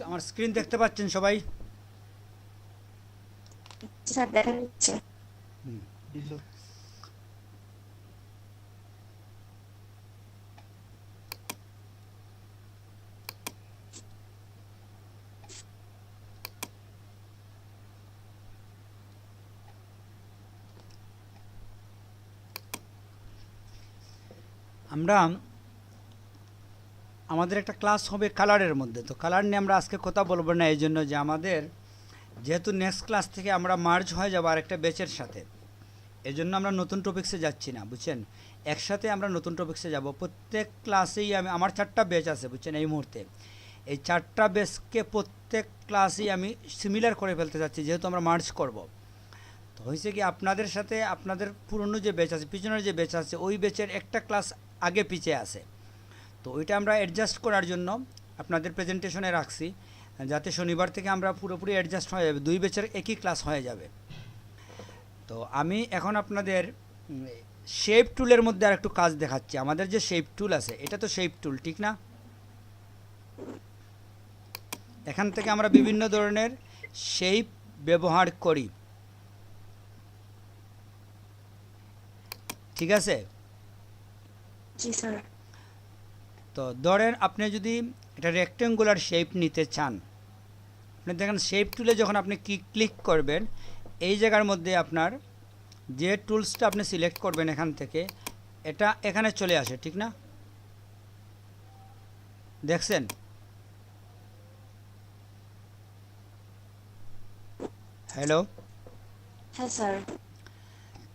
আমার স্ক্রিন দেখতে পাচ্ছেন সবাই? স্যার দেখা যাচ্ছে। হুম। আমরা আমাদের একটা ক্লাস হবে কালারের মধ্যে, তো কালার নিয়ে আমরা আজকে কথা বলবো না, এই জন্য যে আমাদের যেহেতু নেক্সট ক্লাস থেকে আমরা মার্জ হয়ে যাবো আরেকটা ব্যাচের সাথে, এই জন্য আমরা নতুন টপিক্সে যাচ্ছি না, বুঝছেন? একসাথে আমরা নতুন টপিক্সে যাব। প্রত্যেক ক্লাসেই আমার 4টা ব্যাচ আছে, বুঝছেন? এই মুহূর্তে এই 4টা ব্যাচকে প্রত্যেক ক্লাসেই আমি সিমিলার করে ফেলতে চাচ্ছি, যেহেতু আমরা মার্জ করব। তো হয়েছে কি, আপনাদের সাথে আপনাদের পুরনো যে ব্যাচ আছে, পিছনের যে ব্যাচ আছে, ওই ব্যাচের একটা ক্লাস আগে পিছিয়ে আছে। তো ওইটা আমরা অ্যাডজাস্ট করার জন্য আপনাদের প্রেজেন্টেশনে রাখছি, যাতে শনিবার থেকে আমরা পুরোপুরি অ্যাডজাস্ট হয়ে যাবে, 2 ব্যাচের একই ক্লাস হয়ে যাবে। তো আমি এখন আপনাদের শেপ টুলের মধ্যে আর একটু কাজ দেখাচ্ছি। আমাদের যে শেপ টুল আছে, এটা তো শেপ টুল, ঠিক না? এখান থেকে আমরা বিভিন্ন ধরনের শেপ ব্যবহার করি, ঠিক আছে? জি স্যার। তো ধরেন আপনি যদি এটা রেক্টেঙ্গুলার শেপ নিতে চান, আপনি দেখেন শেপ টুলে যখন আপনি ক্লিক করবেন, এই জায়গার মধ্যে আপনার যে টুলসটা আপনি সিলেক্ট করবেন এখান থেকে, এটা এখানে চলে আসে, ঠিক না? দেখছেন? হ্যালো। হ্যাঁ স্যার।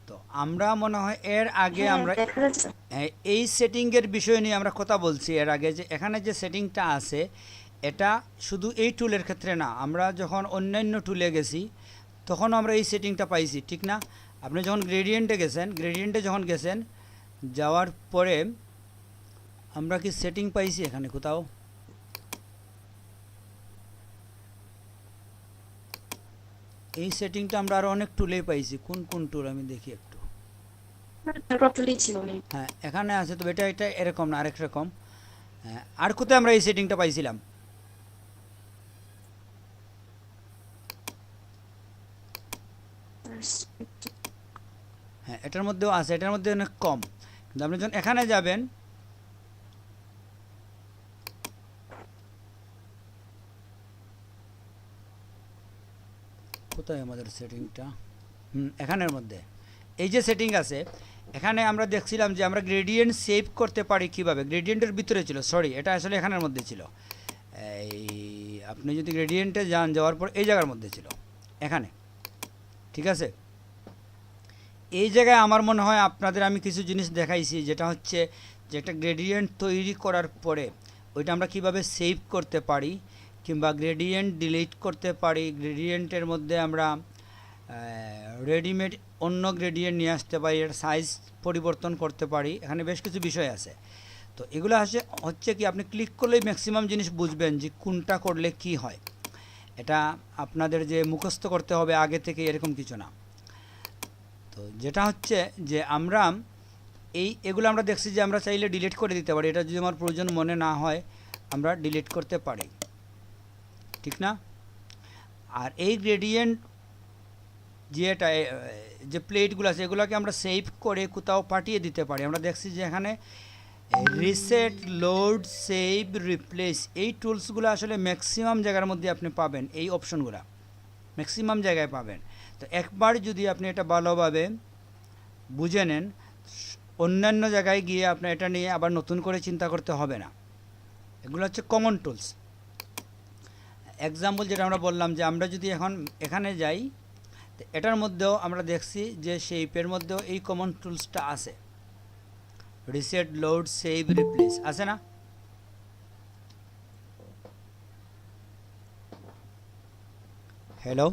তো আমরা মনে হয় এর আগে হ্যাঁ আমরা দেখা যাচ্ছে। এই সেটিংয়ের বিষয় নিয়ে আমরা কথা বলছি এর আগে, যে এখানে যে সেটিংটা আছে, এটা শুধু এই টুলের ক্ষেত্রে না, আমরা যখন অন্যান্য টুলে গেছি তখন আমরা এই সেটিংটা পাইছি, ঠিক না? আপনি যখন গ্রেডিয়েন্টে যখন গেছেন, যাওয়ার পরে আমরা কি সেটিং পাইছি এখানে কোথাও? এই সেটিংটা আমরা আরও অনেক টুলেই পাইছি। কোন কোন টুল আমি দেখি একটু। প্রপারলি ছিল না। হ্যাঁ, এখানে আছে, তো এটা এরকম না, আরেক রকম। হ্যাঁ, আর কোথায় আমরা এই সেটিংটা পাইছিলাম? হ্যাঁ, এটার মধ্যেও আছে, এটার মধ্যে অনেক কম। কিন্তু আপনি যখন এখানে যাবেন, কোথায় আমাদের সেটিংটা? এখানের মধ্যে এই যে সেটিং আছে, এখানে আমরা দেখছিলাম যে আমরা গ্রেডিয়েন্ট সেভ করতে পারি কিভাবে। গ্রেডিয়েন্টের ভিতরে ছিল, সরি, এটা আসলে এখানের মধ্যে ছিল। এই আপনি যদি গ্রেডিয়েন্টে যাওয়ার পর এই জায়গার মধ্যে ছিল, এখানে, ঠিক আছে? এই জায়গায় আমার মনে হয় আপনাদের আমি কিছু জিনিস দেখাইছি, যেটা হচ্ছে যে একটা গ্রেডিয়েন্ট তৈরি করার পরে ওইটা আমরা কিভাবে সেভ করতে পারি, কিংবা গ্রেডিয়েন্ট ডিলিট করতে পারি, গ্রেডিয়েন্টের মধ্যে আমরা রেডিমেড অন্য গ্রেডিয়েন্ট নিয়ে আসতে পারি, এর সাইজ পরিবর্তন করতে পারি। এখানে বেশ কিছু বিষয় আছে। তো এগুলো হচ্ছে কি, আপনি ক্লিক করলেই ম্যাক্সিমাম জিনিস বুঝবেন যে কোনটা করলে কি হয়। এটা আপনাদের যে মুখস্থ করতে হবে আগে থেকে, এরকম কিছু না। তো যেটা হচ্ছে যে আমরা এগুলো আমরা দেখছি যে আমরা চাইলে ডিলিট করে দিতে পারি। এটা যদি আমার প্রয়োজন মনে না হয়, আমরা ডিলিট করতে পারি, ঠিক না? আর এই গ্রেডিয়েন্ট যেটা যে প্লেটগুলো আছে, এগুলোকে আমরা সেভ করে কোথাও পাঠিয়ে দিতে পারি। আমরা দেখছি যে এখানে রিসেট, লোড, সেভ, রিপ্লেস, এই টুলসগুলো আসলে ম্যাক্সিমাম জায়গার মধ্যে আপনি পাবেন। এই অপশনগুলো ম্যাক্সিমাম জায়গায় পাবেন। তো একবার যদি আপনি এটা ভালোভাবে বুঝে নেন, অন্যান্য জায়গায় গিয়ে আপনার এটা নিয়ে আবার নতুন করে চিন্তা করতে হবে না। এগুলো হচ্ছে কমন টুলস। এক্সাম্পল যেটা আমরা বললাম, যে আমরা যদি এখন এখানে যাই, তো এটার মধ্যেও আমরা দেখছি যে শেপের মধ্যেও এই কমন টুলসটা আছে, রিসেট, লোড, সেভ, রিপ্লেস, আছে না? হ্যালো।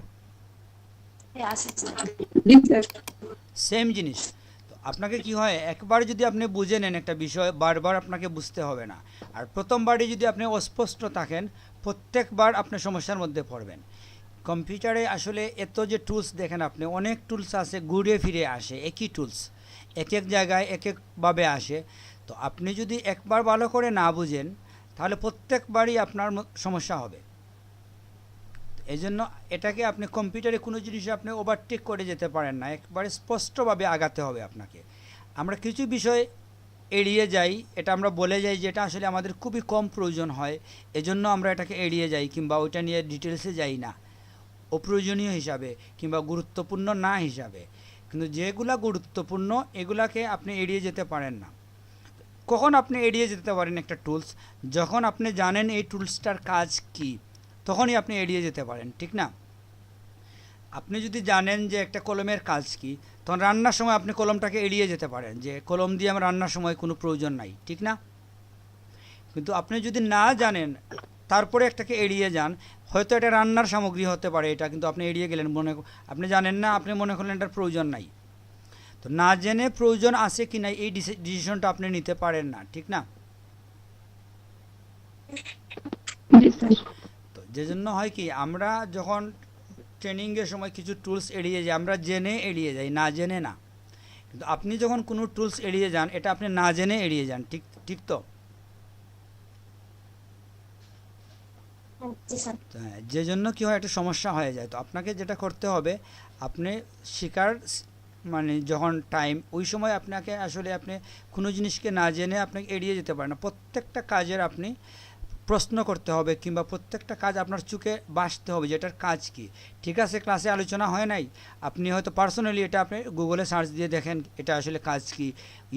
হ্যাঁ আছে স্যার। সেম জিনিস। তো আপনাকে কি হয়, একবার যদি আপনি বুঝে নেন একটা বিষয়, বারবার আপনাকে বুঝতে হবে না। আর প্রথমবারই যদি আপনি অস্পষ্ট থাকেন, প্রত্যেকবার আপনি সমস্যার মধ্যে পড়বেন। কম্পিউটারে আসলে এত যে টুলস দেখেন আপনি, অনেক টুলস আছে, ঘুরে ফিরে আসে একই টুলস, এক এক জায়গায় এক একভাবে আসে। তো আপনি যদি একবার ভালো করে না বুঝেন, তাহলে প্রত্যেকবারই আপনার সমস্যা হবে। এই জন্য এটাকে আপনি কম্পিউটারে কোনো জিনিস আপনি ওভারটেক করে যেতে পারেন না, একবারে স্পষ্টভাবে আগাতে হবে আপনাকে। আমরা কিছু বিষয় এড়িয়ে যাই, এটা আমরা বলে যাই যে এটা আসলে আমাদের খুবই কম প্রয়োজন হয়, এজন্য আমরা এটাকে এড়িয়ে যাই কিংবা ওইটা নিয়ে ডিটেলসে যাই না অপ্রয়োজনীয় হিসাবে কিংবা গুরুত্বপূর্ণ না হিসাবে। কিন্তু যেগুলা গুরুত্বপূর্ণ এগুলাকে আপনি এড়িয়ে যেতে পারেন না। কখন আপনি এড়িয়ে যেতে পারেন একটা টুলস? যখন আপনি জানেন এই টুলসটার কাজ কি, তখনই আপনি এড়িয়ে যেতে পারেন, ঠিক না? আপনি যদি জানেন যে একটা কলমের কাজ কি, তখন রান্নার সময় আপনি কলমটাকে এড়িয়ে যেতে পারেন যে কলম দিয়ে আমার রান্নার সময় কোনো প্রয়োজন নাই, ঠিক না? কিন্তু আপনি যদি না জানেন তারপরে একটাকে এড়িয়ে যান, হয়তো এটা রান্নার সামগ্রী হতে পারে এটা, কিন্তু আপনি এড়িয়ে গেলেন, আপনি জানেন না, আপনি মনে করলেন এটার প্রয়োজন নাই। তো না জেনে প্রয়োজন আছে কি নাই এই ডিসিশনটা আপনি নিতে পারেন না, ঠিক না? জি স্যার। তো যে জন্য হয় কি, আমরা যখন ট্রেনিংয়ের সময় কিছু টুলস এড়িয়ে যাই, আমরা জেনে এড়িয়ে যাই, না জেনে না। কিন্তু আপনি যখন কোনো টুলস এড়িয়ে যান, এটা আপনি না জেনে এড়িয়ে যান, ঠিক ঠিক তো? জি স্যার। তো হ্যাঁ, যে জন্য কী হয়, একটা সমস্যা হয়ে যায়। তো আপনাকে যেটা করতে হবে, আপনি শেখার মানে যখন টাইম, ওই সময় আপনাকে আসলে আপনি কোনো জিনিসকে না জেনে আপনাকে এড়িয়ে যেতে পারেন না। প্রত্যেকটা কাজের আপনি প্রশ্ন করতে হবে কিংবা প্রত্যেকটা কাজ আপনার চোখে বাসতে হবে যে এটার কাজ কি। ঠিক আছে, ক্লাসে আলোচনা হয় নাই, আপনি হয়তো পার্সোনালি এটা আপনি গুগলে সার্চ দিয়ে দেখেন এটা আসলে কাজ কি,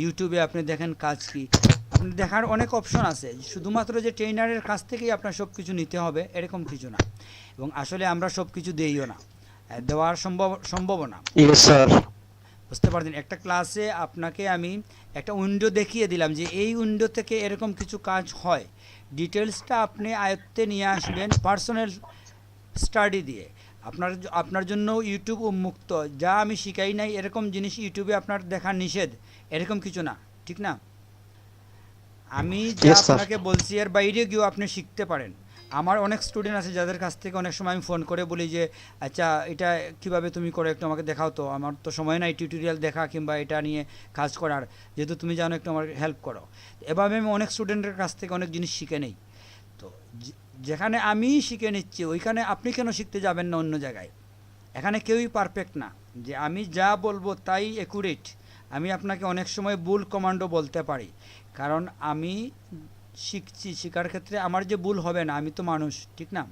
ইউটিউবে আপনি দেখেন কাজ কি। আপনি দেখার অনেক অপশন আছে, শুধুমাত্র যে ট্রেনারের কাছ থেকেই আপনার সব কিছু নিতে হবে এরকম কিছু না। এবং আসলে আমরা সব কিছু দিইও না, দেওয়ার সম্ভব না। Yes sir. বুঝতে পারছেন? একটা ক্লাসে আপনাকে আমি একটা উইন্ডো দেখিয়ে দিলাম যে এই উইন্ডো থেকে এরকম কিছু কাজ হয়, ডিটেলসটা আপনি আয়ত্তে নিয়ে আসবেন পার্সোনাল স্টাডি দিয়ে। আপনার জন্য ইউটিউব উন্মুক্ত, যা আমি শিখাই নাই এরকম জিনিস ইউটিউবে আপনার দেখা নিষেধ, এরকম কিছু না, ঠিক না? আমি যা Yes, sir. আপনাকে বলছি এর বাইরে গিয়েও আপনি শিখতে পারেন। আমার অনেক স্টুডেন্ট আছে যাদের কাছ থেকে অনেক সময় আমি ফোন করে বলি যে আচ্ছা এটা কিভাবে তুমি করো, একটু আমাকে দেখাও তো, আমার তো সময় নাই টিউটোরিয়াল দেখা কিংবা এটা নিয়ে কাজ করার, যেহেতু তুমি জানো একটু আমার হেল্প করো। এভাবে আমি অনেক স্টুডেন্টের কাছ থেকে অনেক জিনিস শিখে নেই। তো যেখানে আমি শিখে নিচ্ছি ওইখানে আপনি কেন শিখতে যাবেন না অন্য জায়গায়? এখানে কেউই পারফেক্ট না যে আমি যা বলবো তাই অ্যাকুরেট। আমি আপনাকে অনেক সময় ভুল কমান্ডও বলতে পারি, কারণ আমি শিখছি, শেখার ক্ষেত্রে আমার যে ভুল হবে না, আমি তো মানুষ, ঠিক না?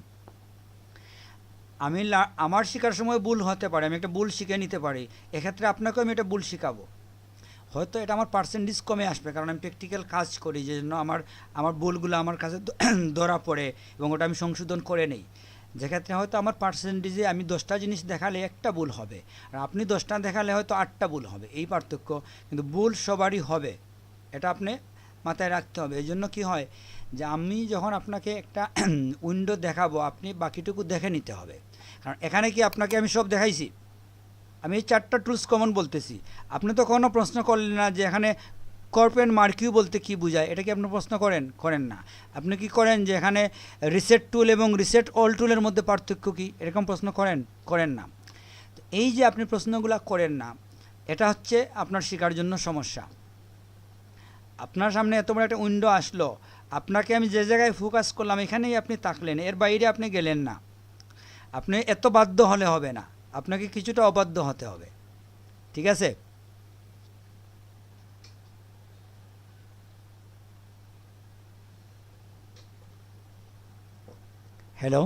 আমার শেখার সময় ভুল হতে পারে, আমি একটা ভুল শিখে নিতে পারি, এক্ষেত্রে আপনাকেও আমি একটা ভুল শেখাবো। হয়তো এটা আমার পার্সেন্টেজ কমে আসবে কারণ আমি প্র্যাকটিক্যাল কাজ করি, যে জন্য আমার ভুলগুলো আমার কাছে ধরা পড়ে এবং ওটা আমি সংশোধন করে নেই। যেক্ষেত্রে হয়তো আমার পার্সেন্টেজে আমি 10টা জিনিস দেখালে একটা ভুল হবে, আর আপনি 10টা দেখালে হয়তো 8টা ভুল হবে, এই পার্থক্য। কিন্তু ভুল সবারই হবে, এটা আপনি মাথায় রাখতে হবে। এই জন্য কী হয় যে আমি যখন আপনাকে একটা উইন্ডো দেখাবো, আপনি বাকিটুকু দেখে নিতে হবে। কারণ এখানে কি আপনাকে আমি সব দেখাইছি? আমি এই 4টা টুলস কমন বলতেছি, আপনি তো কোনো প্রশ্ন করলেন না যে এখানে কর্প অ্যান্ড মার্কিউ বলতে কী বোঝায়, এটা কি আপনি প্রশ্ন করেন না। আপনি কি করেন যে এখানে রিসেট টুল এবং রিসেট অল টুলের মধ্যে পার্থক্য কী, এরকম প্রশ্ন করেন না। তো এই যে আপনি প্রশ্নগুলো করেন না, এটা হচ্ছে আপনার শেখার জন্য সমস্যা। আপনার সামনে এত বড় একটা উইন্ডো আসলো, আপনাকে আমি যে জায়গায় ফোকাস করলাম এখানেই আপনি তাকলেন, এর বাইরে আপনি গেলেন না। আপনি এত বাধ্য হলে হবে না, আপনাকে কিছুটা অবাধ্য হতে হবে, ঠিক আছে? হ্যালো,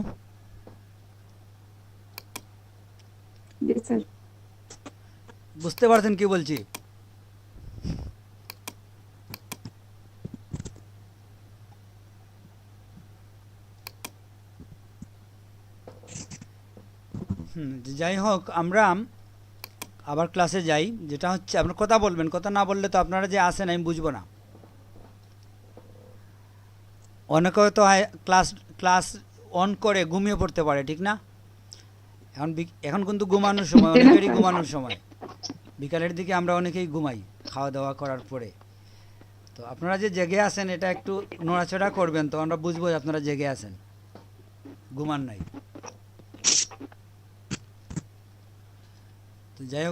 জি স্যার। বুঝতে পারছেন কি বলছি? যাই হোক, আমরা আবার ক্লাসে যাই। যেটা হচ্ছে আপনার কথা বলবেন, কথা না বললে তো আপনারা যে আসেন আমি বুঝবো না। অনেকে হয়তো ক্লাস ক্লাস অন করে ঘুমিয়ে পড়তে পারে, ঠিক না? এখন কিন্তু ঘুমানোর সময়, অনেকেরই ঘুমানোর সময়, বিকালের দিকে আমরা অনেকেই ঘুমাই খাওয়া দাওয়া করার পরে। তো আপনারা যে জেগে আছেন এটা একটু নড়াচড়া করবেন, তো আমরা বুঝবো যে আপনারা জেগে আছেন, ঘুমান নাই। তো যাই হোক,